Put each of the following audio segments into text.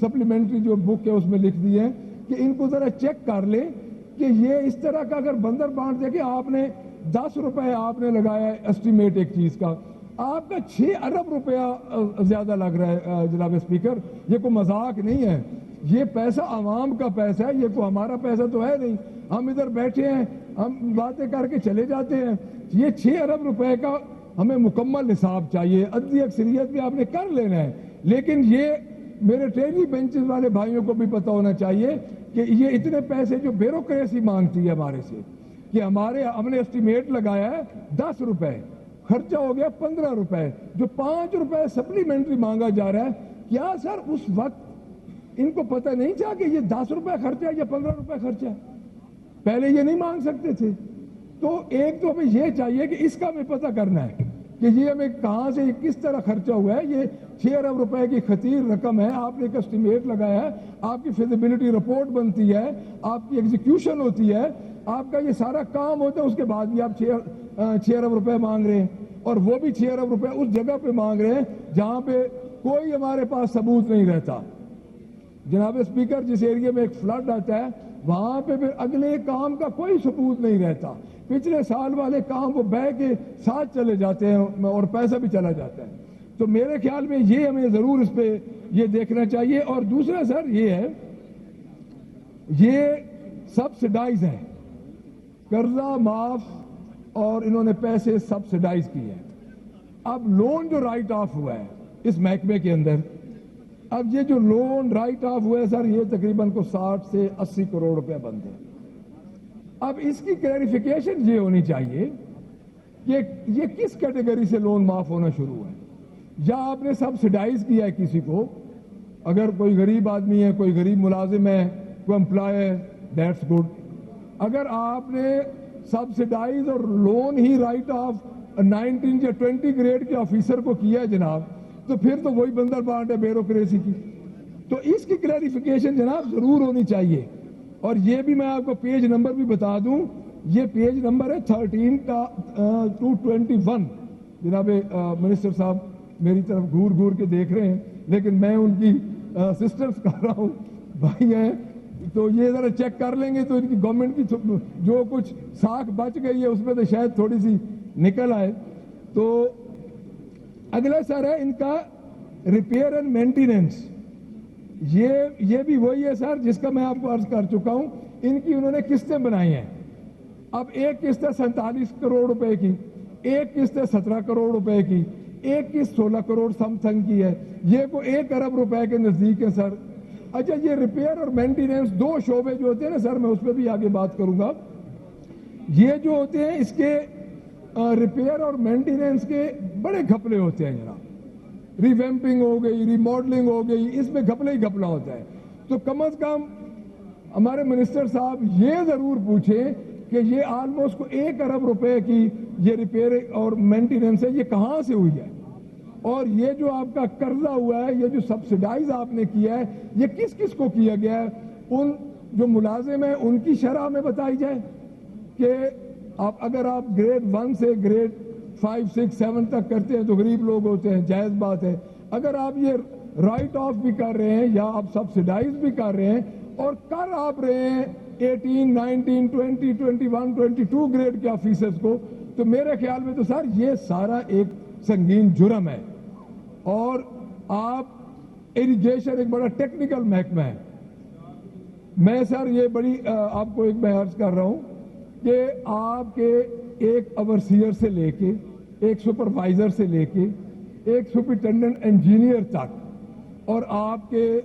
Supplementary جو بک ہے اس میں لکھ دی ہے کہ ان کو ذرا چیک کر لیں کہ یہ اس طرح کا اگر بندر بانٹ دے کہ آپ نے 10 روپے آپ نے لگایا اسٹیمیٹ ایک چیز کا، آپ کا 6 ارب روپیہ زیادہ لگ رہا ہے جناب اسپیکر، یہ کوئی مذاق نہیں ہے، یہ پیسہ عوام کا پیسہ ہے، یہ کوئی ہمارا پیسہ تو ہے نہیں، ہم ادھر بیٹھے ہیں، ہم باتیں کر کے چلے جاتے ہیں، یہ 6 ارب روپے کا ہمیں مکمل حساب چاہیے، عدلی اکثریت بھی آپ نے کر لینا ہے، لیکن یہ میرے ٹریلی بینچز والے بھائیوں کو بھی پتہ ہونا چاہیے کہ یہ اتنے پیسے جو بیوروکریسی مانگتی ہے ہمارے سے، کہ ہم نے اسٹیمیٹ لگایا ہے 10 روپے، خرچہ ہو گیا 15 روپے، جو 5 روپے سپلیمنٹری مانگا جا رہا ہے، کیا سر اس وقت ان کو پتہ نہیں چاہا کہ یہ 10 روپے خرچہ ہے یا 15 روپے خرچہ ہے؟ پہلے یہ نہیں مانگ سکتے تھے؟ تو ایک تو ہمیں یہ چاہیے کہ اس کا ہمیں پتہ کرنا ہے کہ یہ ہمیں کہاں سے کس طرح خرچہ ہوا ہے، یہ 6 ارب روپے کی خطیر رقم ہے، آپ نے ایک اسٹیمیٹ لگایا ہے، آپ کی فیزیبلٹی رپورٹ بنتی ہے، آپ کی ایگزیکیوشن ہوتی ہے، آپ کا یہ سارا کام ہوتا ہے، اس کے بعد بھی آپ 6 ارب روپے مانگ رہے ہیں، اور وہ بھی 6 ارب روپے اس جگہ پہ مانگ رہے ہیں جہاں پہ کوئی ہمارے پاس ثبوت نہیں رہتا۔ جناب اسپیکر، جس ایریے میں ایک فلڈ آتا ہے وہاں پہ پھر اگلے کام کا کوئی ثبوت نہیں رہتا، پچھلے سال والے کام وہ بہ کے ساتھ چلے جاتے ہیں اور پیسہ بھی چلا جاتا ہے۔ تو میرے خیال میں یہ ہمیں ضرور اس پہ یہ دیکھنا چاہیے۔ اور دوسرا سر یہ ہے، یہ سبسڈائز ہے، قرضہ معاف اور انہوں نے پیسے سبسڈائز کیے ہیں۔ اب لون جو رائٹ آف ہوا ہے اس محکمے کے اندر، اب یہ جو لون رائٹ آف ہوا ہے سر، یہ تقریباً کو 60 سے 80 کروڑ روپے بنتے ہیں۔ اب اس کی کلیریفیکیشن یہ ہونی چاہیے کہ یہ کس کیٹیگری سے لون معاف ہونا شروع ہے، یا آپ نے سبسڈائز کیا ہے کسی کو، اگر کوئی غریب آدمی ہے، کوئی غریب ملازم ہے، کوئی امپلائی ہے، دیٹس گڈ۔ اگر آپ نے سبسڈائز اور لون ہی رائٹ آف 19 یا 20 گریڈ کے آفیسر کو کیا ہے جناب، تو پھر تو وہی بندر بانٹ ہے بیوروکریسی کی۔ تو اس کی کلیریفیکیشن جناب ضرور ہونی چاہیے۔ اور یہ بھی میں آپ کو پیج نمبر بھی بتا دوں، یہ پیج نمبر ہے 13 کا 221۔ جناب منسٹر صاحب میری طرف گھور گھور کے دیکھ رہے ہیں، لیکن میں ان کی اسسٹنس کر رہا ہوں، بھائی ہیں، تو یہ ذرا چیک کر لیں گے تو ان کی گورنمنٹ کی جو کچھ ساکھ بچ گئی ہے اس میں تو شاید تھوڑی سی نکل آئے۔ تو اگلا سر ہے ان کا ریپیئر اینڈ مینٹیننس، یہ بھی وہی ہے سر جس کا میں آپ کو عرض کر چکا ہوں، ان کی انہوں نے قسطیں بنائی ہیں۔ اب ایک قسط ہے 47 کروڑ روپے کی، ایک قسط ہے 17 کروڑ روپے کی، ایک قسط 16 کروڑ سم تھنگ کی ہے، یہ کو 1 ارب روپے کے نزدیک ہے سر۔ اچھا، یہ ریپیئر اور مینٹیننس دو شعبے جو ہوتے ہیں نا سر، میں اس پہ بھی آگے بات کروں گا۔ یہ جو ہوتے ہیں اس کے ریپیئر اور مینٹیننس کے بڑے گھپلے ہوتے ہیں جناب، ریویمپنگ ہو گئی، ریماڈلنگ ہو گئی، اس میں گھپلے ہی گھپلا ہوتا ہے۔ تو کم از کم ہمارے منسٹر صاحب یہ ضرور پوچھیں کہ یہ آلموسٹ کو 1 ارب روپے کی یہ ریپیئر اور مینٹیننس ہے، یہ کہاں سے ہوئی ہے، اور یہ جو آپ کا قرضہ ہوا ہے، یہ جو سبسڈائز آپ نے کیا ہے، یہ کس کس کو کیا گیا ہے؟ ان جو ملازم ہیں ان کی شرح میں بتائی جائے کہ اگر آپ گریڈ 1 سے گریڈ 5 6 7 تک کرتے ہیں تو غریب لوگ ہوتے ہیں، جائز بات ہے۔ اگر آپ یہ رائٹ آف بھی کر رہے ہیں یا آپ سبسڈائز بھی کر رہے ہیں اور کر آپ رہے ہیں 18 19 20 21 22 گریڈ کے آفیسرز کو، تو میرے خیال میں تو سر یہ سارا ایک سنگین جرم ہے۔ اور آپ ایریگیشن ایک بڑا ٹیکنیکل محکمہ ہے، میں سر یہ بڑی آپ کو ایک میں عرض کر رہا ہوں کہ آپ کے ایک اوورسیئر سے لے کے، ایک سپروائزر سے لے کے، ایک سپرنٹینڈنٹ انجینئر تک، اور آپ کے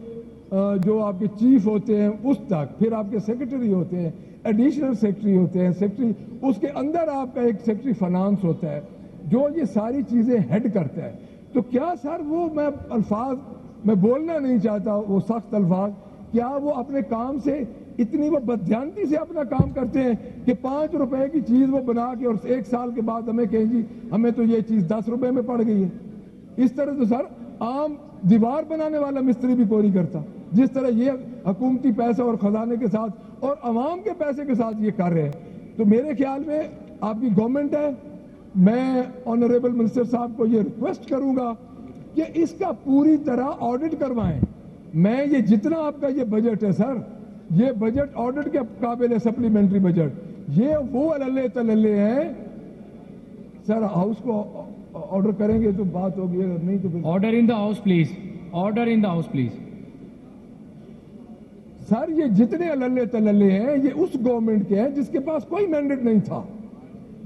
جو آپ کے چیف ہوتے ہیں اس تک، پھر آپ کے سیکرٹری ہوتے ہیں، ایڈیشنل سیکرٹری ہوتے ہیں، سیکرٹری، اس کے اندر آپ کا ایک سیکرٹری فائنانس ہوتا ہے جو یہ ساری چیزیں ہیڈ کرتا ہے۔ تو کیا سر وہ میں الفاظ میں بولنا نہیں چاہتا، وہ سخت الفاظ، کیا وہ اپنے کام سے اتنی وہ بددھیانتی سے اپنا کام کرتے ہیں کہ 5 روپے کی چیز وہ بنا کے اور 1 سال کے بعد ہمیں کہیں جی ہمیں تو یہ چیز 10 روپے میں پڑ گئی ہے؟ اس طرح تو سر عام دیوار بنانے والا مستری بھی کوئی نہیں کرتا، جس طرح یہ حکومتی پیسہ اور خزانے کے ساتھ اور عوام کے پیسے کے ساتھ یہ کر رہے ہیں۔ تو میرے خیال میں آپ کی گورنمنٹ ہے، میں آنریبل منسٹر صاحب کو یہ ریکویسٹ کروں گا کہ اس کا پوری طرح آڈٹ کروائیں، میں یہ جتنا آپ کا یہ بجٹ ہے سر، یہ بجٹ آڈٹ کے قابل ہے، سپلیمنٹری بجٹ، یہ وہ اللہ تللے ہیں سر۔ ہاؤس کو آرڈر کریں گے تو بات ہوگی، اگر نہیں تو پھر order in the house please, order in the house please. Sir یہ جتنے اللہ تللے ہیں یہ اس گورنمنٹ کے ہیں جس کے پاس کوئی مینڈیٹ نہیں تھا،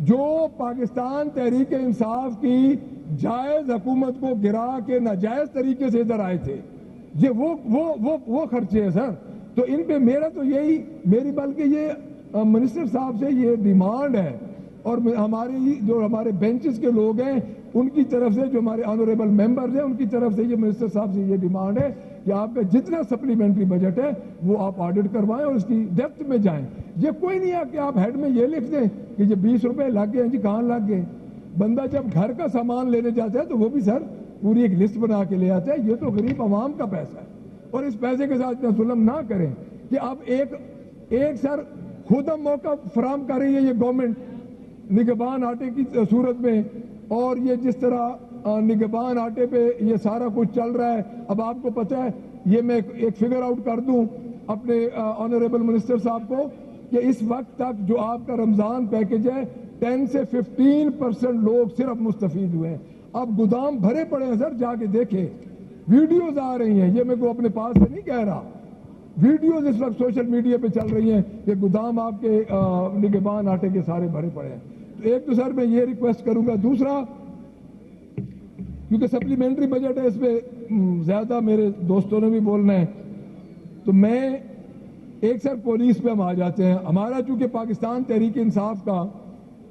جو پاکستان تحریک انصاف کی جائز حکومت کو گرا کے ناجائز طریقے سے ادھر آئے تھے۔ یہ وہ خرچے ہیں سر۔ تو ان پہ میرا تو یہی، میری بلکہ یہ منسٹر صاحب سے یہ ڈیمانڈ ہے، اور ہمارے بینچز کے لوگ ہیں ان کی طرف سے، جو ہمارے آنریبل ممبرز ہیں ان کی طرف سے یہ منسٹر صاحب سے یہ ڈیمانڈ ہے کہ آپ کا جتنا سپلیمنٹری بجٹ ہے وہ آپ آڈٹ کروائیں اور اس کی ڈیپتھ میں جائیں۔ یہ کوئی نہیں ہے کہ آپ ہیڈ میں یہ لکھ دیں کہ یہ 20 روپے لگ گئے ہیں جی، کہاں لگ گئے؟ بندہ جب گھر کا سامان لینے جاتا ہے تو وہ بھی سر پوری ایک لسٹ بنا کے لے آتا ہے۔ یہ تو غریب عوام کا پیسہ ہے، اور اس پیسے کے ساتھ اتنا ظلم نہ کریں کہ اب ایک سر خود ہم موقع فراہم کر رہی ہے یہ گورنمنٹ نگہبان آٹے کی صورت میں، اور یہ جس طرح نگہبان آٹے پہ یہ سارا کچھ چل رہا ہے۔ اب آپ کو پتہ ہے، یہ میں ایک فگر آؤٹ کر دوں اپنے آنریبل منسٹر صاحب کو کہ اس وقت تک جو آپ کا رمضان پیکج ہے 10 سے 15% لوگ صرف مستفید ہوئے ہیں۔ اب گودام بھرے پڑے ہیں سر، جا کے دیکھیں، ویڈیوز آ رہی ہیں، یہ میں کو اپنے پاس سے نہیں کہہ رہا، ویڈیوز اس وقت سوشل میڈیا پہ چل رہی ہیں کہ گودام آپ کے نگہبان آٹے کے سارے بھرے پڑے ہیں۔ تو ایک تو سر میں یہ ریکویسٹ کروں گا، دوسرا کیونکہ سپلیمنٹری بجٹ ہے اس پہ زیادہ میرے دوستوں نے بھی بولنا ہے، تو میں ایک سر پولیس پہ ہم آ جاتے ہیں۔ ہمارا چونکہ پاکستان تحریک انصاف کا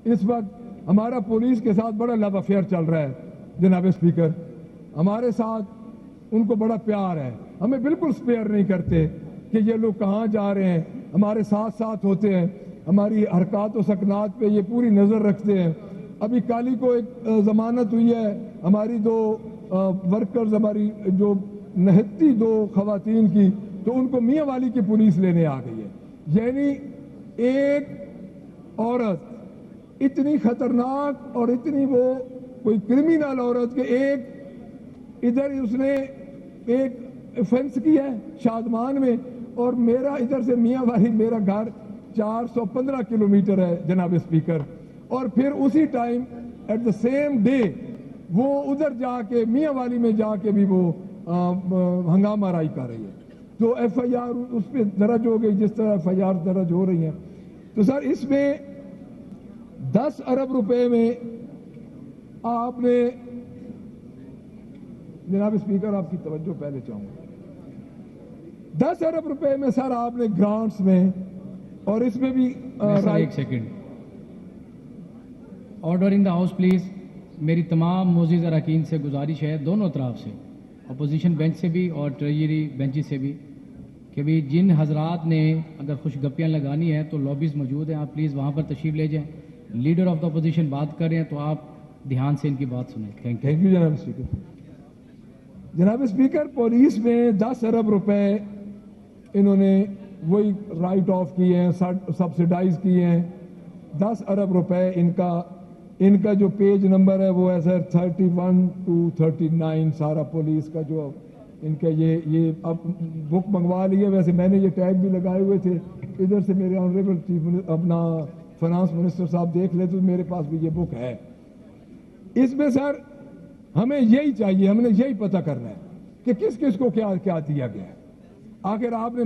اس وقت ہمارا پولیس کے ساتھ بڑا لو افیئر چل رہا ہے جناب اسپیکر، ہمارے ساتھ ان کو بڑا پیار ہے، ہمیں بالکل سپیئر نہیں کرتے کہ یہ لوگ کہاں جا رہے ہیں، ہمارے ساتھ ہوتے ہیں، ہماری حرکات و سکنات پہ یہ پوری نظر رکھتے ہیں۔ ابھی کالی کو ایک ضمانت ہوئی ہے، ہماری 2 ورکرز، ہماری جو نہتی 2 خواتین کی، تو ان کو میاں والی کی پولیس لینے آ گئی ہے۔ یعنی ایک عورت اتنی خطرناک اور اتنی وہ کوئی کرمینل عورت کہ ایک ادھر اس نے ایک فینس کی ہے شادمان میں، اور میرا ادھر سے میاں والی میرا گھر 415 کلومیٹر ہے جناب اسپیکر، اور پھر اسی time at the same day وہ ادھر جا کے میاں والی میں جا کے بھی وہ ہنگامہ آرائی کر رہی ہے۔ تو ایف آئی آر اس پہ درج ہو گئی جس طرح ایف آئی آر درج ہو رہی ہیں۔ تو سر اس میں 10 ارب روپے میں آپ نے، جناب اسپیکر آپ کی توجہ پہلے چاہوں گا، 10 ارب روپے میں سر آپ نے گرانٹس میں، اور اس میں بھی ایک second, order in the house please. میری تمام معزز اراکین سے گزارش ہے، دونوں طرف سے، اپوزیشن بینچ سے بھی اور ٹریجری بینچ سے بھی، کہ بھی جن حضرات نے اگر خوش گپیاں لگانی ہے تو لابیز موجود ہیں، آپ پلیز وہاں پر تشریف لے جائیں۔ لیڈر آف دا اپوزیشن بات کر رہے ہیں تو آپ دھیان سے ان کی بات سنیں۔ تھینک یو جناب اسپیکر۔ جناب اسپیکر، پولیس میں 10 ارب روپے انہوں نے وہی رائٹ آف کیے ہیں، سبسیڈائز کیے ہیں۔ 10 ارب روپے ان کا جو پیج نمبر ہے وہ ہے سر 31 to 39، سارا پولیس کا جو ان کا یہ اب بک منگوا لی ہے، ویسے میں نے یہ ٹیگ بھی لگائے ہوئے تھے، ادھر سے میرے آنریبل چیف اپنا فائنانس منسٹر صاحب دیکھ لے تو میرے پاس بھی یہ بک ہے۔ اس میں سر ہمیں یہی چاہیے، ہم نے یہی پتہ کرنا ہے کہ کس کس کو کیا دیا گیا ہے۔ آخر آپ نے